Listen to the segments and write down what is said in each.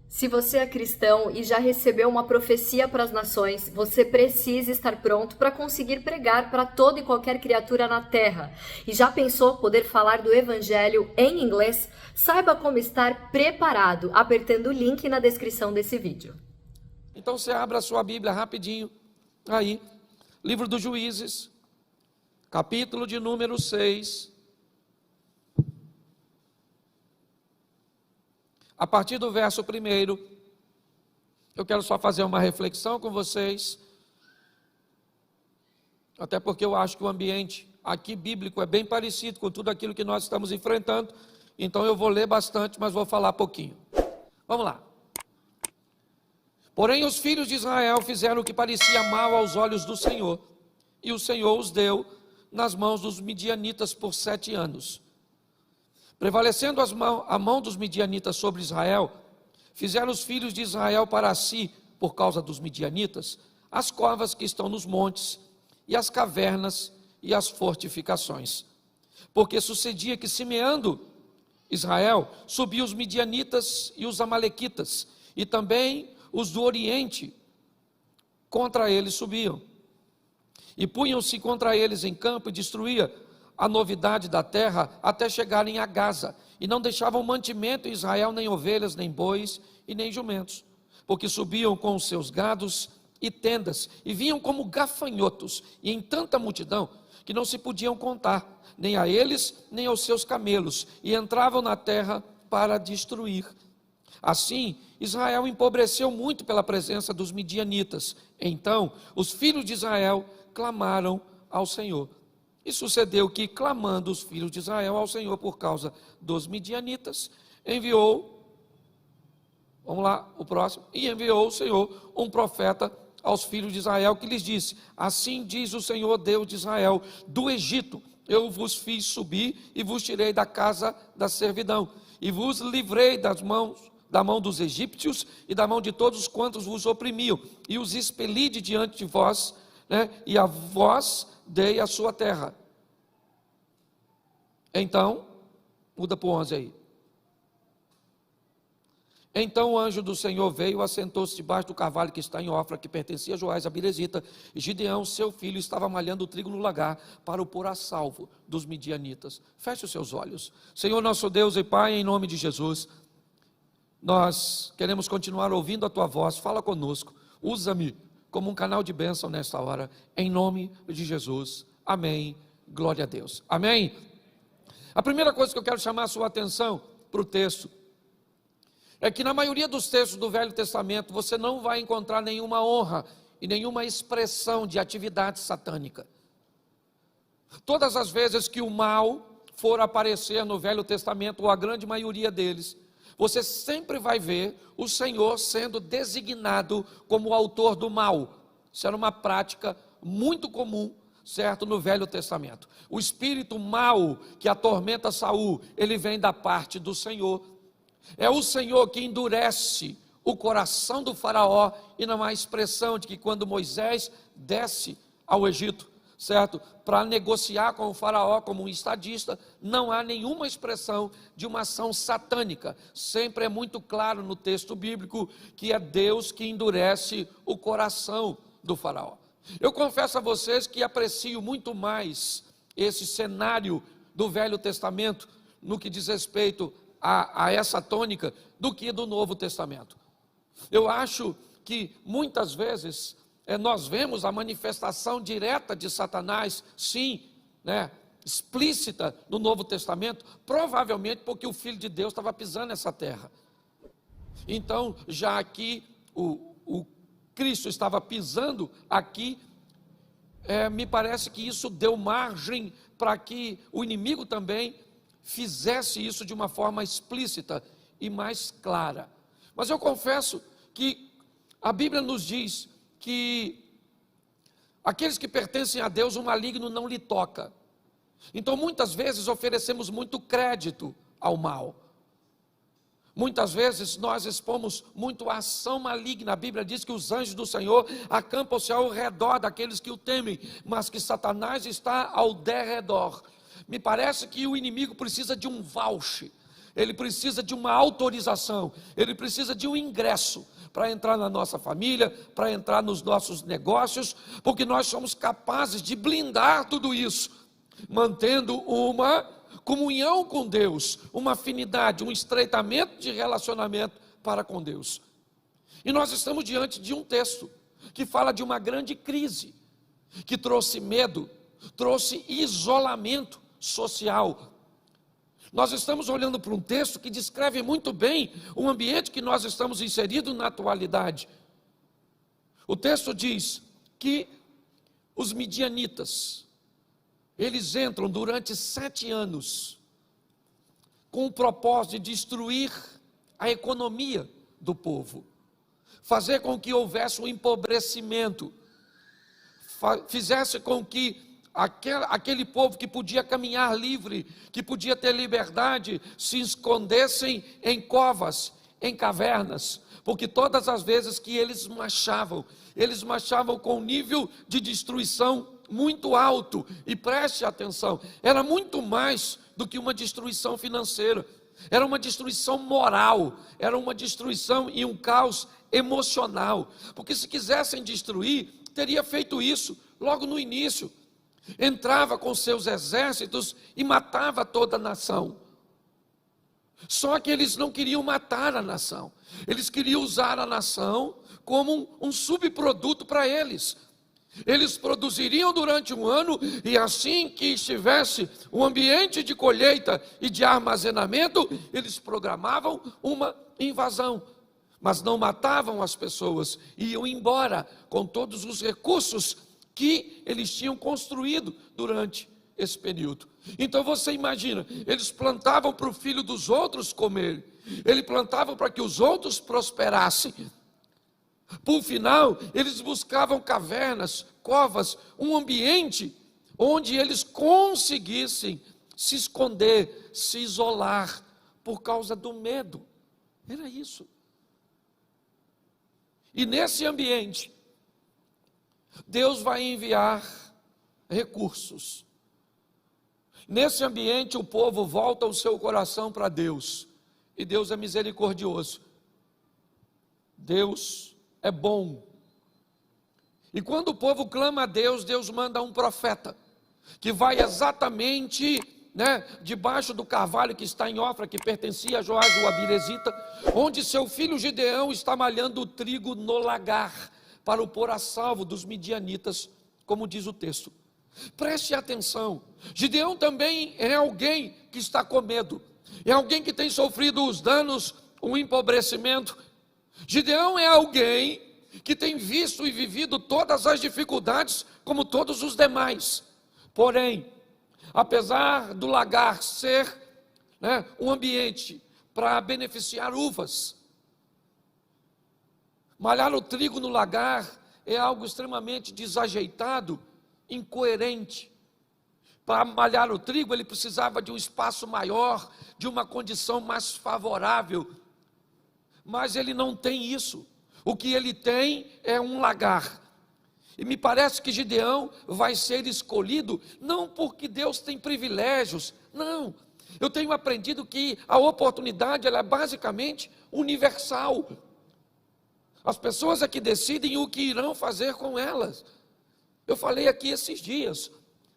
Se você é cristão e já recebeu uma profecia para as nações, você precisa estar pronto para conseguir pregar para toda e qualquer criatura na terra. E já pensou poder falar do evangelho em inglês? Saiba como estar preparado apertando o link na descrição desse vídeo. Então você abre a sua Bíblia rapidinho, aí, livro dos Juízes, capítulo de número 6, a partir do verso 1, eu quero só fazer uma reflexão com vocês, até porque eu acho que o ambiente aqui bíblico é bem parecido com tudo aquilo que nós estamos enfrentando, então eu vou ler bastante, mas vou falar pouquinho. Vamos lá. Porém os filhos de Israel fizeram o que parecia mal aos olhos do Senhor, e o Senhor os deu nas mãos dos midianitas por 7 anos. Prevalecendo a mão dos midianitas sobre Israel, fizeram os filhos de Israel para si, por causa dos midianitas, as covas que estão nos montes, e as cavernas e as fortificações. Porque sucedia que, semeando Israel, subiam os midianitas e os amalequitas, e também os do Oriente contra eles subiam. E punham-se contra eles em campo e destruía a novidade da terra até chegarem a Gaza, e não deixavam mantimento em Israel, nem ovelhas, nem bois e nem jumentos, porque subiam com os seus gados e tendas, e vinham como gafanhotos, e em tanta multidão, que não se podiam contar, nem a eles, nem aos seus camelos, e entravam na terra para destruir. Assim, Israel empobreceu muito pela presença dos midianitas. Então, os filhos de Israel clamaram ao Senhor. E sucedeu que, clamando os filhos de Israel ao Senhor por causa dos midianitas, enviou o Senhor um profeta aos filhos de Israel, que lhes disse: assim diz o Senhor Deus de Israel, do Egito eu vos fiz subir e vos tirei da casa da servidão, e vos livrei da mão dos egípcios e da mão de todos quantos vos oprimiam, e os expeli de diante de vós, e a vós dei a sua terra. Então, muda para o 11 aí. Então o anjo do Senhor veio, assentou-se debaixo do carvalho que está em Ofra, que pertencia a Joás, a Birezita, e Gideão, seu filho, estava malhando o trigo no lagar, para o pôr a salvo dos midianitas. Feche os seus olhos. Senhor nosso Deus e Pai, em nome de Jesus, nós queremos continuar ouvindo a Tua voz. Fala conosco, usa-me como um canal de bênção nesta hora, em nome de Jesus, amém, glória a Deus, amém. A primeira coisa que eu quero chamar a sua atenção para o texto, é que na maioria dos textos do Velho Testamento, você não vai encontrar nenhuma honra e nenhuma expressão de atividade satânica. Todas as vezes que o mal for aparecer no Velho Testamento, ou a grande maioria deles, você sempre vai ver o Senhor sendo designado como o autor do mal. Isso era uma prática muito comum, certo, no Velho Testamento. O espírito mau que atormenta Saul, ele vem da parte do Senhor. É o Senhor que endurece o coração do faraó, e não há expressão de que quando Moisés desce ao Egito, certo, para negociar com o faraó como um estadista, não há nenhuma expressão de uma ação satânica. Sempre é muito claro no texto bíblico que é Deus que endurece o coração do faraó. Eu confesso a vocês que aprecio muito mais esse cenário do Velho Testamento no que diz respeito a essa tônica do que do Novo Testamento. Eu acho que muitas vezes nós vemos a manifestação direta de Satanás, sim, explícita no Novo Testamento, provavelmente porque o Filho de Deus estava pisando nessa terra. Então, já aqui o Cristo estava pisando aqui, me parece que isso deu margem para que o inimigo também fizesse isso de uma forma explícita e mais clara. Mas eu confesso que a Bíblia nos diz que aqueles que pertencem a Deus, o maligno não lhe toca. Então muitas vezes oferecemos muito crédito ao mal. Muitas vezes nós expomos muito a ação maligna. A Bíblia diz que os anjos do Senhor acampam-se ao redor daqueles que o temem, mas que Satanás está ao derredor. Me parece que o inimigo precisa de um voucher, ele precisa de uma autorização, ele precisa de um ingresso para entrar na nossa família, para entrar nos nossos negócios, porque nós somos capazes de blindar tudo isso, mantendo uma comunhão com Deus, uma afinidade, um estreitamento de relacionamento para com Deus. E nós estamos diante de um texto que fala de uma grande crise, que trouxe medo, trouxe isolamento social. Nós estamos olhando para um texto que descreve muito bem o ambiente que nós estamos inseridos na atualidade. O texto diz que os midianitas, eles entram durante 7 anos com o propósito de destruir a economia do povo, fazer com que houvesse um empobrecimento, fizesse com que aquele povo que podia caminhar livre, que podia ter liberdade, se escondessem em covas, em cavernas, porque todas as vezes que eles marchavam com um nível de destruição muito alto, e preste atenção, era muito mais do que uma destruição financeira, era uma destruição moral, era uma destruição e um caos emocional, porque se quisessem destruir, teria feito isso logo no início, entrava com seus exércitos e matava toda a nação. Só que eles não queriam matar a nação, eles queriam usar a nação como um subproduto para eles. Eles produziriam durante um ano, e assim que estivesse um ambiente de colheita e de armazenamento, eles programavam uma invasão, mas não matavam as pessoas, iam embora com todos os recursos que eles tinham construído durante esse período. Então você imagina, eles plantavam para o filho dos outros comer, eles plantavam para que os outros prosperassem. Por final, eles buscavam cavernas, covas, um ambiente onde eles conseguissem se esconder, se isolar, por causa do medo. Era isso. E nesse ambiente, Deus vai enviar recursos. Nesse ambiente, o povo volta o seu coração para Deus. E Deus é misericordioso. Deus é bom. E quando o povo clama a Deus, Deus manda um profeta, que vai exatamente, debaixo do carvalho que está em Ofra, que pertencia a Joás o Abirezita, onde seu filho Gideão está malhando o trigo no lagar, para o pôr a salvo dos midianitas, como diz o texto. Preste atenção, Gideão também é alguém que está com medo, é alguém que tem sofrido os danos, o empobrecimento. Gideão é alguém que tem visto e vivido todas as dificuldades, como todos os demais. Porém, apesar do lagar ser um ambiente para beneficiar uvas, malhar o trigo no lagar é algo extremamente desajeitado, incoerente. Para malhar o trigo, ele precisava de um espaço maior, de uma condição mais favorável. Mas ele não tem isso. O que ele tem é um lagar. E me parece que Gideão vai ser escolhido, não porque Deus tem privilégios, não. Eu tenho aprendido que a oportunidade ela é basicamente universal. As pessoas é que decidem o que irão fazer com elas. Eu falei aqui esses dias,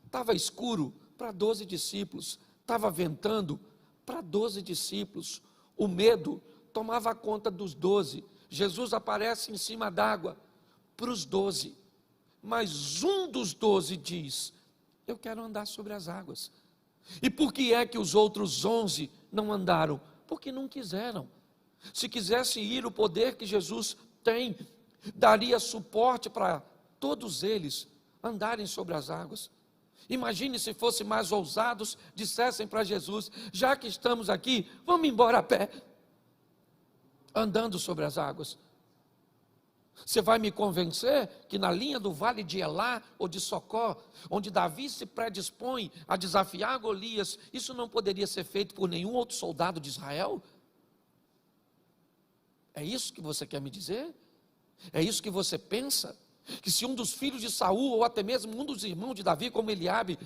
estava escuro para 12 discípulos, estava ventando para 12 discípulos, o medo tomava conta dos 12, Jesus aparece em cima d'água para os 12, mas um dos 12 diz, eu quero andar sobre as águas. E por que é que os outros 11 não andaram? Porque não quiseram. Se quisesse ir, o poder que Jesus tem, daria suporte para todos eles andarem sobre as águas. Imagine se fossem mais ousados, dissessem para Jesus, já que estamos aqui, vamos embora a pé, andando sobre as águas. Você vai me convencer que na linha do vale de Elá ou de Socó, onde Davi se predispõe a desafiar Golias, isso não poderia ser feito por nenhum outro soldado de Israel? É isso que você quer me dizer? É isso que você pensa? Que se um dos filhos de Saul, ou até mesmo um dos irmãos de Davi, como Eliabe,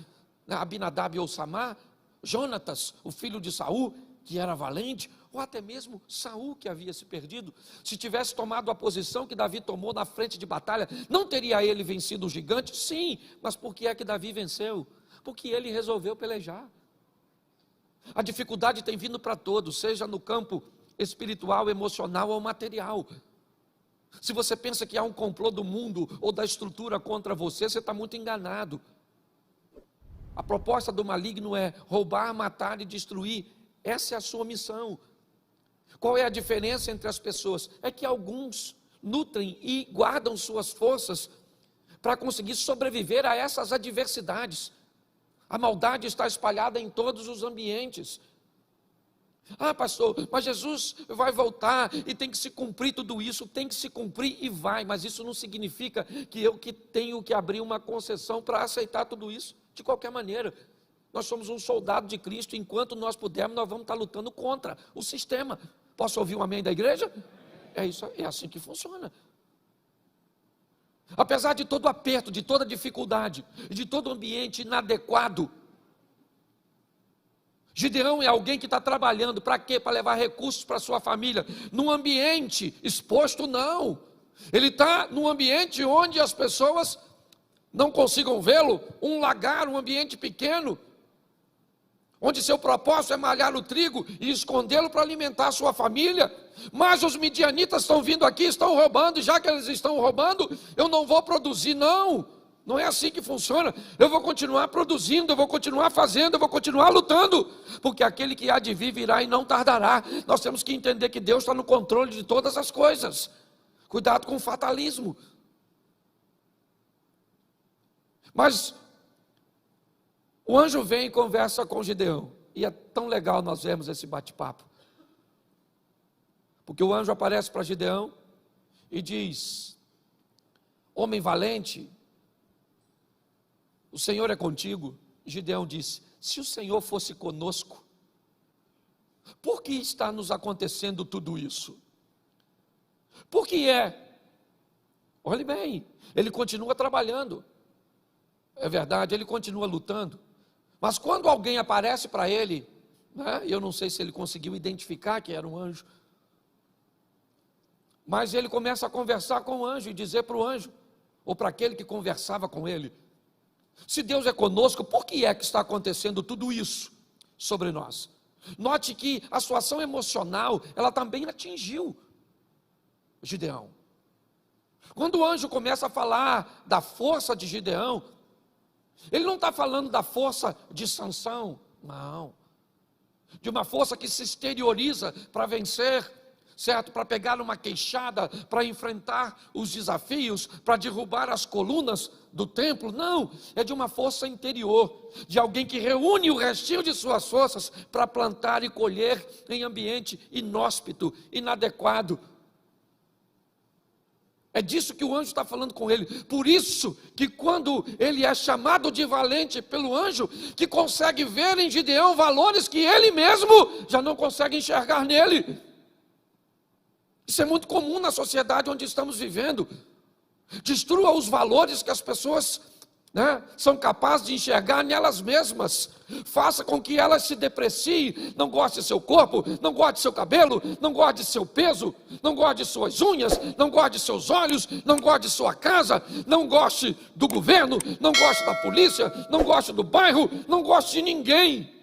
Abinadab ou Samar, Jonatas, o filho de Saul, que era valente, ou até mesmo Saul, que havia se perdido. Se tivesse tomado a posição que Davi tomou na frente de batalha, não teria ele vencido o gigante? Sim, mas por que é que Davi venceu? Porque ele resolveu pelejar. A dificuldade tem vindo para todos, seja no campo espiritual, emocional ou material. Se você pensa que há um complô do mundo ou da estrutura contra você, você está muito enganado. A proposta do maligno é roubar, matar e destruir. Essa é a sua missão. Qual é a diferença entre as pessoas? É que alguns nutrem e guardam suas forças para conseguir sobreviver a essas adversidades. A maldade está espalhada em todos os ambientes. Ah, pastor, mas Jesus vai voltar e tem que se cumprir tudo isso, tem que se cumprir e vai, mas isso não significa que eu que tenho que abrir uma concessão para aceitar tudo isso, de qualquer maneira. Nós somos um soldado de Cristo, enquanto nós pudermos, nós vamos estar lutando contra o sistema. Posso ouvir um amém da igreja? É isso, é assim que funciona. Apesar de todo aperto, de toda dificuldade, de todo ambiente inadequado, Gideão é alguém que está trabalhando, para quê? Para levar recursos para sua família, num ambiente exposto, não. Ele está num ambiente onde as pessoas não consigam vê-lo, um lagar, um ambiente pequeno, onde seu propósito é malhar o trigo e escondê-lo para alimentar a sua família. Mas os midianitas estão vindo aqui, estão roubando, e já que eles estão roubando, eu não vou produzir. Não, não é assim que funciona. Eu vou continuar produzindo, eu vou continuar fazendo, eu vou continuar lutando, porque aquele que há de vir virá e não tardará. Nós temos que entender que Deus está no controle de todas as coisas. Cuidado com o fatalismo. Mas o anjo vem e conversa com Gideão, e é tão legal nós vermos esse bate-papo, porque o anjo aparece para Gideão e diz: homem valente, o Senhor é contigo. E Gideão disse: se o Senhor fosse conosco, por que está nos acontecendo tudo isso? Por que é? Olhe bem, ele continua trabalhando, é verdade, ele continua lutando, mas quando alguém aparece para ele, né, eu não sei se ele conseguiu identificar que era um anjo, mas ele começa a conversar com o anjo e dizer para o anjo, ou para aquele que conversava com ele: se Deus é conosco, por que é que está acontecendo tudo isso sobre nós? Note que a situação emocional, ela também atingiu Gideão. Quando o anjo começa a falar da força de Gideão, ele não está falando da força de Sansão, não, de uma força que se exterioriza para vencer, certo? Para pegar uma queixada, para enfrentar os desafios, para derrubar as colunas do templo. Não, é de uma força interior, de alguém que reúne o restinho de suas forças para plantar e colher em ambiente inóspito, inadequado. É disso que o anjo está falando com ele. Por isso que quando ele é chamado de valente pelo anjo, que consegue ver em Gideão valores que ele mesmo já não consegue enxergar nele. Isso é muito comum na sociedade onde estamos vivendo. Destrua os valores que as pessoas, né, são capazes de enxergar nelas mesmas. Faça com que elas se depreciem. Não goste de seu corpo, não goste de seu cabelo, não goste de seu peso, não goste de suas unhas, não goste de seus olhos, não goste de sua casa, não goste do governo, não goste da polícia, não goste do bairro, não goste de ninguém.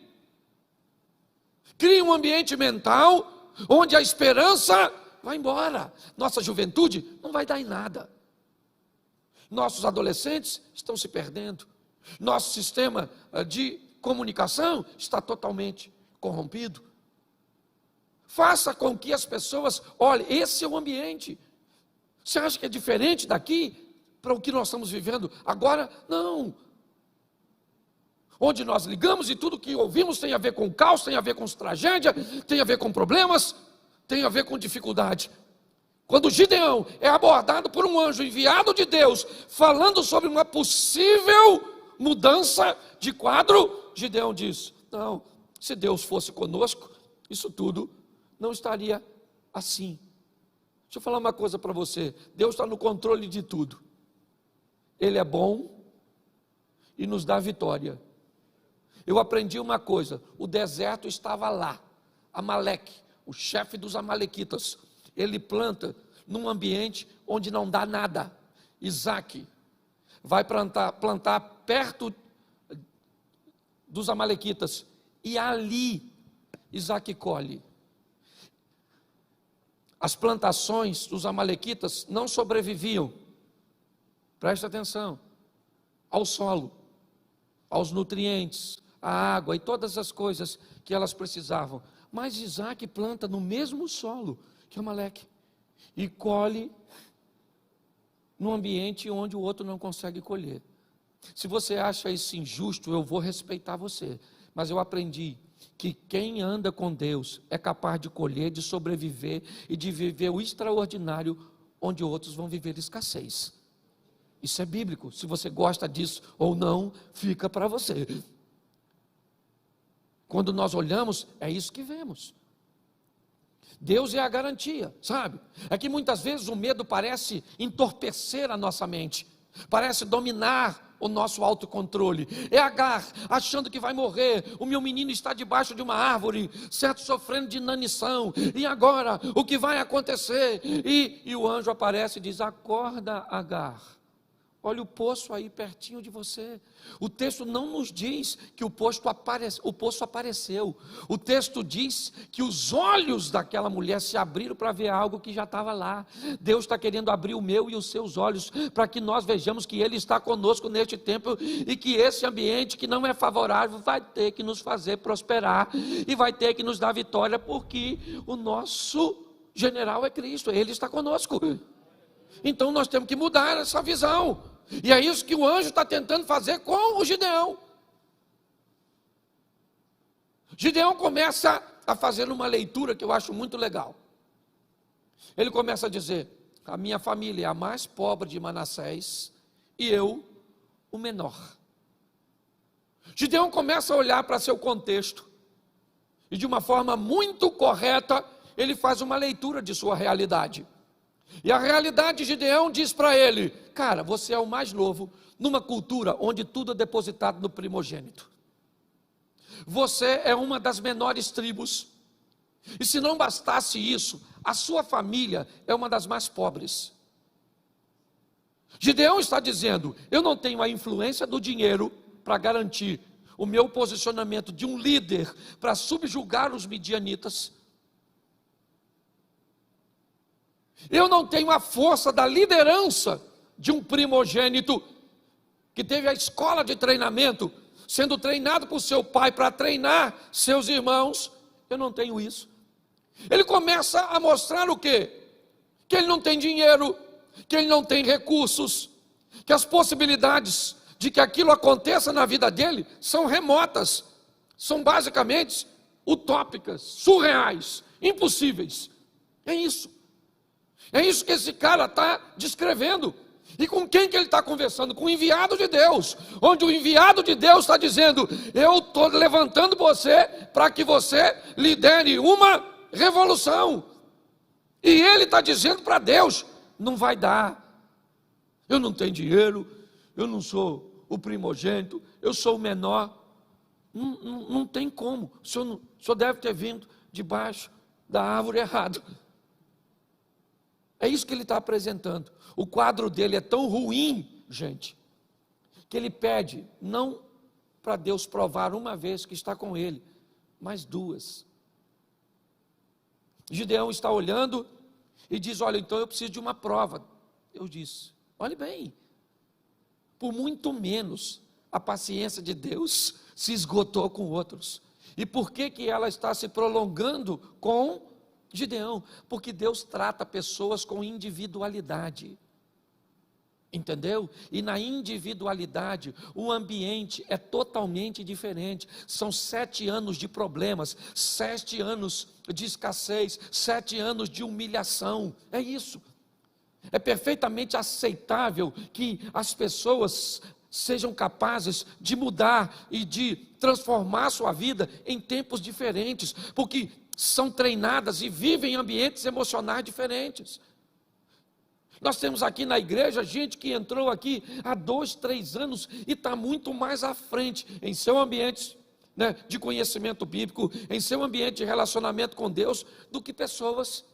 Crie um ambiente mental onde a esperança vai embora. Nossa juventude não vai dar em nada. Nossos adolescentes estão se perdendo. Nosso sistema de comunicação está totalmente corrompido. Faça com que as pessoas olhem, esse é o ambiente. Você acha que é diferente daqui para o que nós estamos vivendo agora? Não. Onde nós ligamos e tudo que ouvimos tem a ver com caos, tem a ver com tragédia, tem a ver com problemas, tem a ver com dificuldade. Quando Gideão é abordado por um anjo enviado de Deus, falando sobre uma possível mudança de quadro, Gideão diz: não, se Deus fosse conosco, isso tudo não estaria assim. Deixa eu falar uma coisa para você: Deus está no controle de tudo. Ele é bom e nos dá vitória. Eu aprendi uma coisa: o deserto estava lá, Amaleque, o chefe dos amalequitas, ele planta num ambiente onde não dá nada. Isaac vai plantar perto dos amalequitas, e ali Isaac colhe. As plantações dos amalequitas não sobreviviam, presta atenção, ao solo, aos nutrientes, à água e todas as coisas que elas precisavam. Mas Isaac planta no mesmo solo que Amaleque e colhe num ambiente onde o outro não consegue colher. Se você acha isso injusto, eu vou respeitar você, mas eu aprendi que quem anda com Deus é capaz de colher, de sobreviver e de viver o extraordinário onde outros vão viver escassez. Isso é bíblico. Se você gosta disso ou não, fica para você. Quando nós olhamos, é isso que vemos. Deus é a garantia, sabe? É que muitas vezes o medo parece entorpecer a nossa mente, parece dominar o nosso autocontrole. É Agar achando que vai morrer, o meu menino está debaixo de uma árvore, certo, sofrendo de inanição, e agora, o que vai acontecer? E o anjo aparece e diz: acorda, Agar, olha o poço aí pertinho de você. O texto não nos diz que o poço apareceu. O texto diz que os olhos daquela mulher se abriram para ver algo que já estava lá. Deus está querendo abrir o meu e os seus olhos para que nós vejamos que Ele está conosco neste tempo e que esse ambiente que não é favorável vai ter que nos fazer prosperar e vai ter que nos dar vitória, porque o nosso general é Cristo, Ele está conosco. Então nós temos que mudar essa visão. E é isso que o anjo está tentando fazer com o Gideão. Gideão começa a fazer uma leitura que eu acho muito legal. Ele começa a dizer: a minha família é a mais pobre de Manassés e eu o menor. Gideão começa a olhar para seu contexto e de uma forma muito correta ele faz uma leitura de sua realidade. E a realidade de Gideão diz para ele: cara, você é o mais novo numa cultura onde tudo é depositado no primogênito. Você é uma das menores tribos. E se não bastasse isso, a sua família é uma das mais pobres. Gideão está dizendo: eu não tenho a influência do dinheiro para garantir o meu posicionamento de um líder para subjugar os midianitas. Eu não tenho a força da liderança de um primogênito que teve a escola de treinamento, sendo treinado por seu pai para treinar seus irmãos. Eu não tenho isso. Ele começa a mostrar o quê? Que ele não tem dinheiro, que ele não tem recursos, que as possibilidades de que aquilo aconteça na vida dele são remotas, são basicamente utópicas, surreais, impossíveis. É isso. É isso que esse cara está descrevendo. E com quem que ele está conversando? Com o enviado de Deus, onde o enviado de Deus está dizendo: eu estou levantando você para que você lidere uma revolução. E ele está dizendo para Deus: não vai dar, eu não tenho dinheiro, eu não sou o primogênito, eu sou o menor, não tem como, o senhor deve ter vindo debaixo da árvore errado. É isso que ele está apresentando. O quadro dele é tão ruim, gente, que ele pede não para Deus provar uma vez que está com ele, mas duas. Gideão está olhando e diz: olha, então eu preciso de uma prova. Eu disse: olhe bem, por muito menos a paciência de Deus se esgotou com outros. E por que ela está se prolongando com Gideão? Porque Deus trata pessoas com individualidade, entendeu? E na individualidade, o ambiente é totalmente diferente. São 7 anos de problemas, 7 anos de escassez, 7 anos de humilhação. É isso. É perfeitamente aceitável que as pessoas sejam capazes de mudar e de transformar sua vida em tempos diferentes, porque são treinadas e vivem em ambientes emocionais diferentes. Nós temos aqui na igreja gente que entrou aqui há 2, 3 anos e está muito mais à frente em seu ambiente né, de conhecimento bíblico, em seu ambiente de relacionamento com Deus, do que pessoas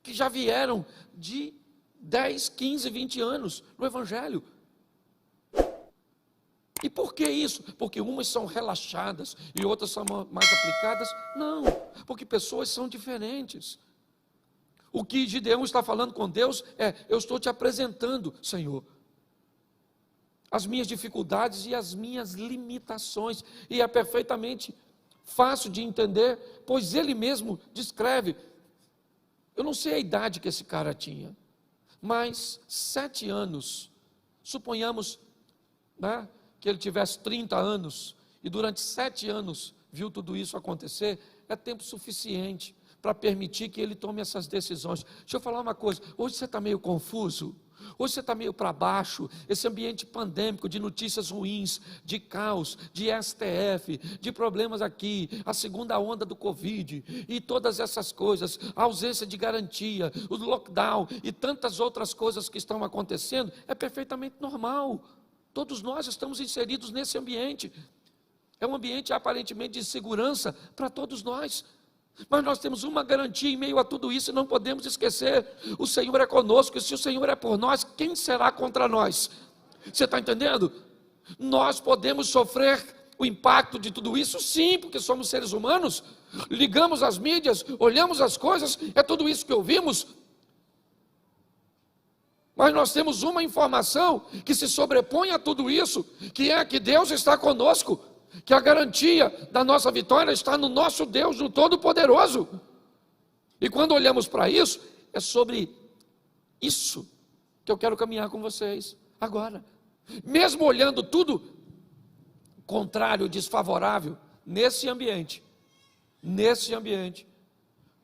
que já vieram de 10, 15, 20 anos no Evangelho. E por que isso? Porque umas são relaxadas e outras são mais aplicadas? Não, porque pessoas são diferentes. O que Gideão está falando com Deus é: eu estou te apresentando, Senhor, as minhas dificuldades e as minhas limitações. E é perfeitamente fácil de entender, pois ele mesmo descreve. Eu não sei a idade que esse cara tinha, mas 7 anos, suponhamos, né, que ele tivesse 30 anos, e durante 7 anos viu tudo isso acontecer, é tempo suficiente para permitir que ele tome essas decisões. Deixa eu falar uma coisa: hoje você está meio confuso, hoje você está meio para baixo, esse ambiente pandêmico de notícias ruins, de caos, de STF, de problemas aqui, a segunda onda do Covid, e todas essas coisas, a ausência de garantia, o lockdown, e tantas outras coisas que estão acontecendo, é perfeitamente normal. Todos nós estamos inseridos nesse ambiente. É um ambiente aparentemente de segurança para todos nós. Mas nós temos uma garantia em meio a tudo isso e não podemos esquecer: o Senhor é conosco, e se o Senhor é por nós, quem será contra nós? Você está entendendo? Nós podemos sofrer o impacto de tudo isso, sim, porque somos seres humanos, ligamos as mídias, olhamos as coisas, é tudo isso que ouvimos. Mas nós temos uma informação que se sobrepõe a tudo isso, que é que Deus está conosco, que a garantia da nossa vitória está no nosso Deus, no Todo-Poderoso. E quando olhamos para isso, é sobre isso que eu quero caminhar com vocês agora. Mesmo olhando tudo contrário, desfavorável, nesse ambiente,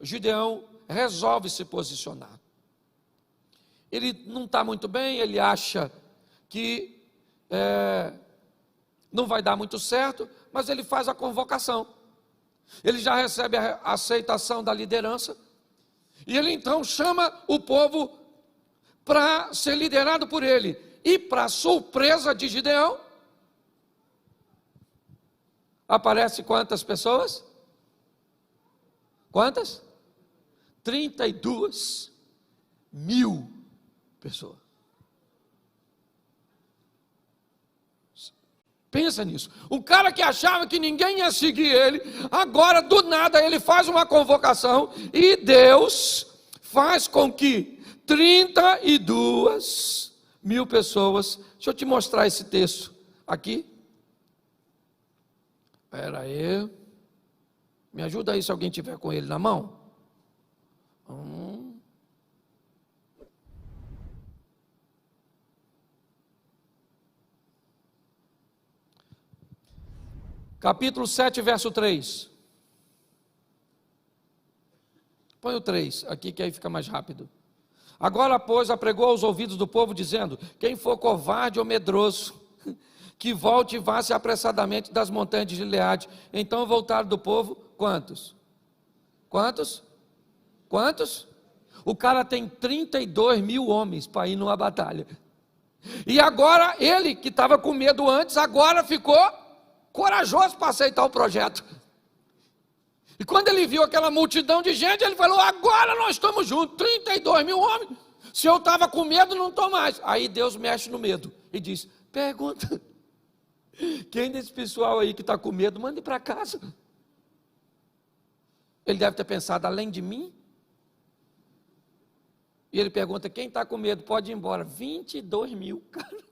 Gideão resolve se posicionar. Ele não está muito bem, ele acha que não vai dar muito certo, mas ele faz a convocação. Ele já recebe a aceitação da liderança, e ele então chama o povo para ser liderado por ele. E para surpresa de Gideão, aparece quantas pessoas? Quantas? 32 mil pessoas. Pensa nisso. O cara que achava que ninguém ia seguir ele, agora do nada ele faz uma convocação e Deus faz com que 32 mil pessoas. Deixa eu te mostrar esse texto aqui. Espera aí. Me ajuda aí se alguém tiver com ele na mão. Capítulo 7, verso 3. Põe o 3 aqui, que aí fica mais rápido. Agora, pois, apregou aos ouvidos do povo, dizendo: quem for covarde ou medroso, que volte e vá-se apressadamente das montanhas de Gileade. Então voltaram do povo, quantos? Quantos? Quantos? O cara tem 32 mil homens para ir numa batalha. E agora, ele que estava com medo antes, agora ficou corajoso para aceitar o projeto. E quando ele viu aquela multidão de gente, ele falou: agora nós estamos juntos, 32 mil homens. Se eu estava com medo, não estou mais. Aí Deus mexe no medo e diz: pergunta, quem desse pessoal aí que está com medo, mande para casa. Ele deve ter pensado: além de mim? E ele pergunta: quem está com medo pode ir embora. 22 mil, cara.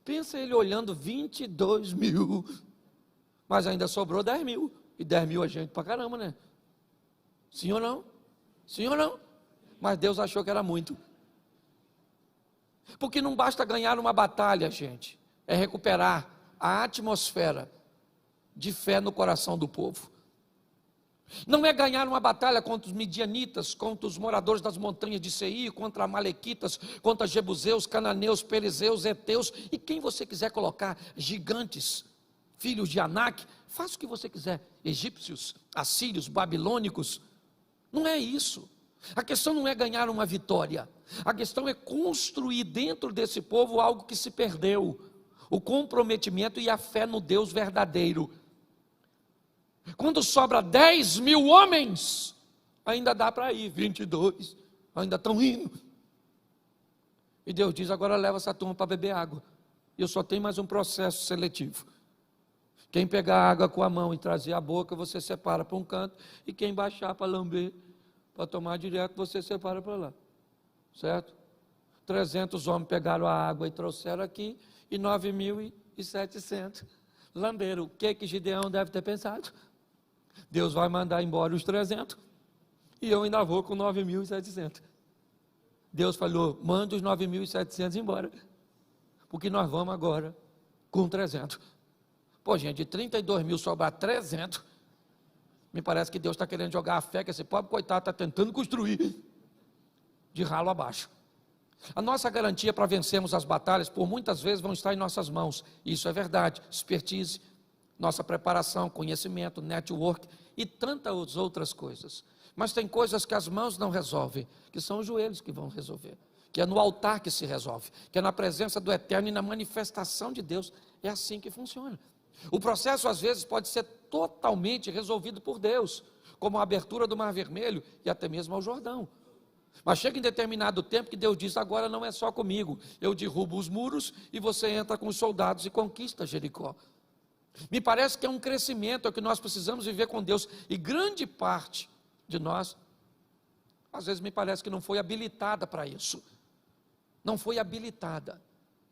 Pensa ele olhando 22 mil, mas ainda sobrou 10 mil, e 10 mil é gente pra caramba, né? Sim ou não? Sim ou não? Mas Deus achou que era muito. Porque não basta ganhar uma batalha, gente, é recuperar a atmosfera de fé no coração do povo. Não é ganhar uma batalha contra os midianitas, contra os moradores das montanhas de Seir, contra amalequitas, contra jebuseus, cananeus, perizeus, heteus, e quem você quiser colocar, gigantes, filhos de Anak, faça o que você quiser, egípcios, assírios, babilônicos. Não é isso. A questão não é ganhar uma vitória, a questão é construir dentro desse povo algo que se perdeu, o comprometimento e a fé no Deus verdadeiro. Quando sobra 10 mil homens, ainda dá para ir, 22, ainda estão indo. E Deus diz, agora leva essa turma para beber água. E eu só tenho mais um processo seletivo. Quem pegar água com a mão e trazer a boca, você separa para um canto. E quem baixar para lamber, para tomar direto, você separa para lá. Certo? 300 homens pegaram a água e trouxeram aqui, e 9.700 lamberam. O que Gideão deve ter pensado? Deus vai mandar embora os 300, e eu ainda vou com 9.700. Deus falou, manda os 9.700 embora, porque nós vamos agora com 300. Pô, gente, de 32 mil sobrar 300, me parece que Deus está querendo jogar a fé, que esse pobre coitado está tentando construir, de ralo abaixo. A nossa garantia para vencermos as batalhas, por muitas vezes, vão estar em nossas mãos. Isso é verdade. Expertise, nossa preparação, conhecimento, network e tantas outras coisas. Mas tem coisas que as mãos não resolvem, que são os joelhos que vão resolver. Que é no altar que se resolve. Que é na presença do Eterno e na manifestação de Deus. É assim que funciona. O processo, às vezes, pode ser totalmente resolvido por Deus, como a abertura do Mar Vermelho e até mesmo ao Jordão. Mas chega em determinado tempo que Deus diz, agora não é só comigo, eu derrubo os muros e você entra com os soldados e conquista Jericó. Me parece que é um crescimento, é o que nós precisamos viver com Deus, e grande parte de nós, às vezes me parece que não foi habilitada para isso, não foi habilitada.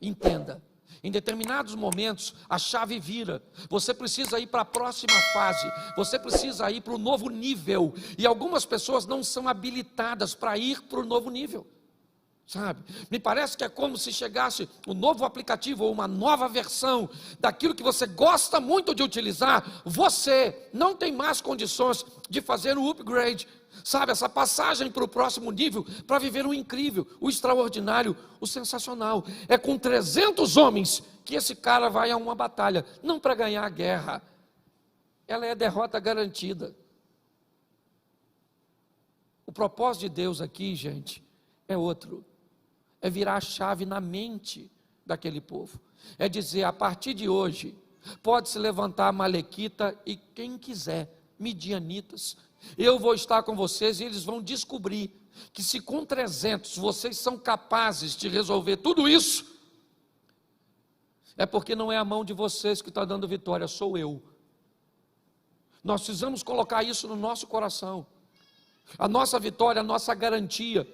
Entenda, em determinados momentos a chave vira, você precisa ir para a próxima fase, você precisa ir para o novo nível, e algumas pessoas não são habilitadas para ir para o novo nível, sabe? Me parece que é como se chegasse um novo aplicativo ou uma nova versão daquilo que você gosta muito de utilizar, você não tem mais condições de fazer o upgrade, sabe, essa passagem para o próximo nível, para viver o incrível, o extraordinário, o sensacional. É com 300 homens que esse cara vai a uma batalha, não para ganhar a guerra, ela é derrota garantida. O propósito de Deus aqui, gente, é outro, é virar a chave na mente daquele povo, é dizer, a partir de hoje, pode se levantar a Amalequita e quem quiser, midianitas, eu vou estar com vocês e eles vão descobrir que se com 300 vocês são capazes de resolver tudo isso, é porque não é a mão de vocês que está dando vitória, sou eu. Nós precisamos colocar isso no nosso coração. A nossa vitória, a nossa garantia,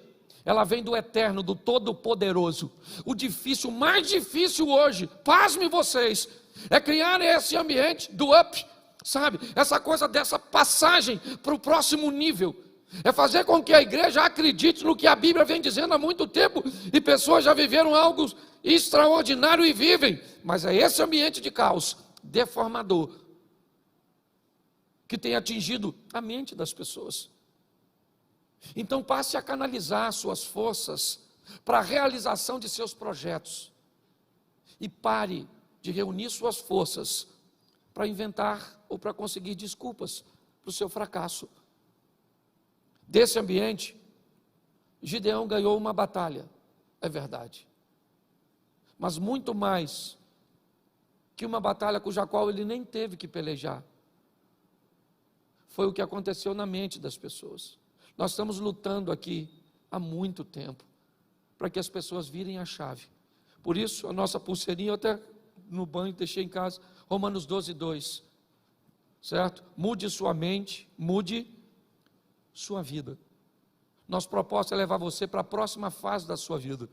ela vem do Eterno, do Todo-Poderoso. O difícil, o mais difícil hoje, pasme vocês, é criar esse ambiente do up, sabe, essa coisa dessa passagem para o próximo nível, é fazer com que a igreja acredite no que a Bíblia vem dizendo há muito tempo, e pessoas já viveram algo extraordinário e vivem, mas é esse ambiente de caos, deformador, que tem atingido a mente das pessoas. Então passe a canalizar suas forças para a realização de seus projetos, e pare de reunir suas forças para inventar ou para conseguir desculpas para o seu fracasso. Desse ambiente, Gideão ganhou uma batalha, é verdade, mas muito mais que uma batalha cuja qual ele nem teve que pelejar, foi o que aconteceu na mente das pessoas. Nós estamos lutando aqui há muito tempo, para que as pessoas virem a chave. Por isso, a nossa pulseirinha, eu até no banho deixei em casa, Romanos 12:2, certo? Mude sua mente, mude sua vida. Nosso propósito é levar você para a próxima fase da sua vida.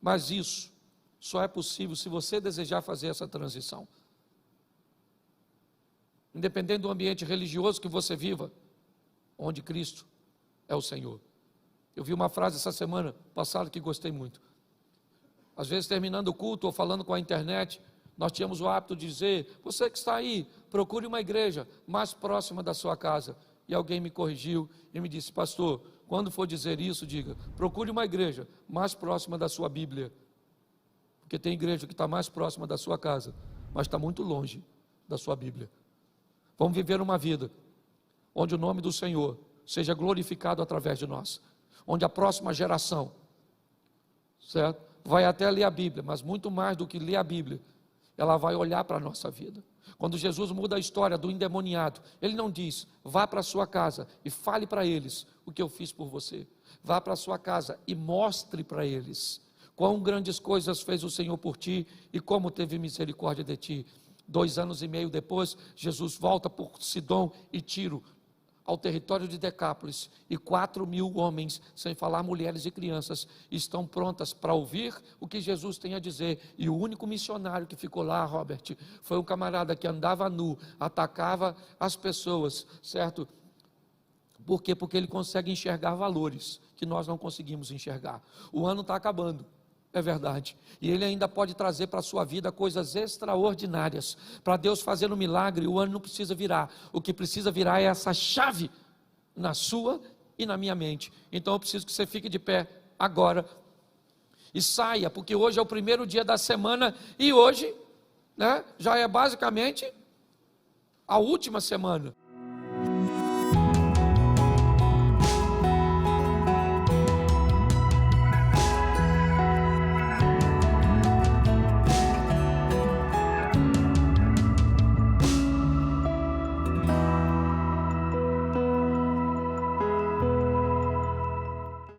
Mas isso só é possível se você desejar fazer essa transição. Independente do ambiente religioso que você viva, onde Cristo é o Senhor. Eu vi uma frase essa semana passada que gostei muito. Às vezes, terminando o culto ou falando com a internet, nós tínhamos o hábito de dizer, você que está aí, procure uma igreja mais próxima da sua casa. E alguém me corrigiu e me disse, pastor, quando for dizer isso, diga, procure uma igreja mais próxima da sua Bíblia. Porque tem igreja que está mais próxima da sua casa, mas está muito longe da sua Bíblia. Vamos viver uma vida onde o nome do Senhor seja glorificado através de nós, onde a próxima geração, certo, vai até ler a Bíblia, mas muito mais do que ler a Bíblia, ela vai olhar para a nossa vida. Quando Jesus muda a história do endemoniado, Ele não diz, vá para a sua casa e fale para eles o que eu fiz por você. Vá para a sua casa e mostre para eles quão grandes coisas fez o Senhor por ti e como teve misericórdia de ti. 2 anos e meio depois, Jesus volta por Sidom e Tiro, ao território de Decápolis, e 4.000 homens, sem falar mulheres e crianças, estão prontas para ouvir o que Jesus tem a dizer. E o único missionário que ficou lá, Robert, foi um camarada que andava nu, atacava as pessoas, certo? Por quê? Porque ele consegue enxergar valores que nós não conseguimos enxergar. O ano está acabando. É verdade, e Ele ainda pode trazer para a sua vida coisas extraordinárias. Para Deus fazer um milagre, o ano não precisa virar. O que precisa virar é essa chave na sua e na minha mente. Então eu preciso que você fique de pé agora e saia, porque hoje é o primeiro dia da semana e hoje, já é basicamente a última semana.